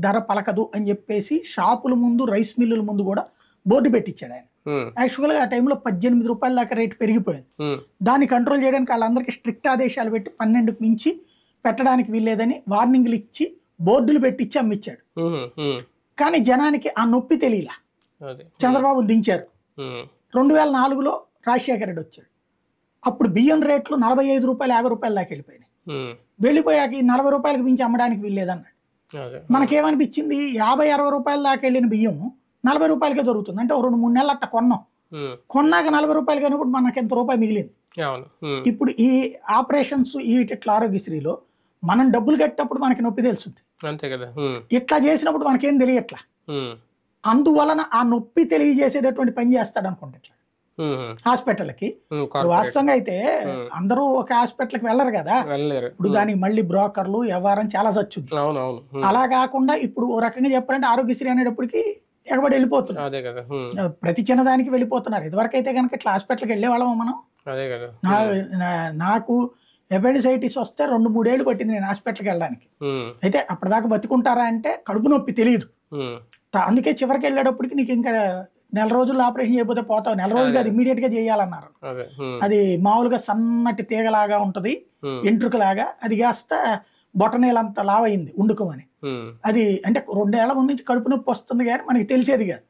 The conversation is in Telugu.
ధర పలకదు అని చెప్పేసి షాపుల ముందు రైస్ మిల్లుల ముందు కూడా బోర్డు పెట్టించాడు ఆయన. యాక్చువల్గా ఆ టైంలో 18 రూపాయల దాకా రేటు పెరిగిపోయింది. దాన్ని కంట్రోల్ చేయడానికి వాళ్ళందరికీ స్ట్రిక్ట్ ఆదేశాలు పెట్టి 12కు మించి పెట్టడానికి వీల్లేదని వార్నింగ్లు ఇచ్చి బోర్డులు పెట్టించి అమ్మిచ్చాడు. కానీ జనానికి ఆ నొప్పి తెలియలా. చంద్రబాబు దించారు. 2004లో రాజశేఖర రెడ్డి వచ్చాడు. అప్పుడు బియ్యం రేట్లు 45 రూపాయలు 50 రూపాయల దాకా వెళ్ళిపోయినాయి. వెళ్ళిపోయాక ఈ 40 రూపాయలకు మించి అమ్మడానికి వీల్లేదన్నాడు. మనకేమనిపించింది, 50-60 రూపాయల దాకా వెళ్ళిన బియ్యం 40 రూపాయలకే దొరుకుతుంది. అంటే 2-3 నెలలు అట్ట కొన్నాక 40 రూపాయలు కానిప్పుడు మనకి ఎంత రూపాయి మిగిలింది. ఇప్పుడు ఈ ఆపరేషన్స్ ఇట్లా ఆరోగ్యశ్రీలో మనం డబ్బులు కట్టినప్పుడు మనకి నొప్పి తెలుస్తుంది. ఇట్లా చేసినప్పుడు మనకేం తెలియట్లా. అందువలన ఆ నొప్పి తెలియజేసేటటువంటి పని చేస్తాడు అనుకుంటా ఇట్లా హాస్పిటల్కి. వాస్తవంగా అయితే అందరూ ఒక హాస్పిటల్కి వెళ్ళరు కదా. ఇప్పుడు దానికి మళ్ళీ బ్రోకర్లు వ్యవహారం చాలా చచ్చుద్ది. అలా కాకుండా ఇప్పుడు ఓ రకంగా చెప్పాలంటే ఆరోగ్యశ్రీ అనేటప్పటికి ఎగబడి వెళ్ళిపోతున్నారు. ప్రతి చిన్నదానికి వెళ్ళిపోతున్నారు. ఇదివరకు అయితే కనుక ఇట్లా హాస్పిటల్కి వెళ్ళేవాళ్ళము మనం. నాకు ఎపెండిసైటిస్ వస్తే 2-3 ఏళ్ళు పట్టింది నేను హాస్పిటల్కి వెళ్ళడానికి. అయితే అప్పటిదాకా బతుకుంటారా అంటే కడుపు నొప్పి తెలియదు. అందుకే చివరికి వెళ్ళేటప్పటికి నీకు ఇంకా నెల రోజుల్లో ఆపరేషన్ చేయకపోతే పోతావు. నెల రోజులు అది ఇమీడియట్ గా చేయాలన్నారు. అది మామూలుగా సన్నటి తీగలాగా ఉంటది, ఎంట్రుకలాగా. అది కాస్త బొటనేలంత లావైంది ఉండుకోమని. అది అంటే 2 ఏళ్ల ముందు నుంచి కడుపు నొప్పి వస్తుంది కానీ మనకి తెలిసేది కాదు.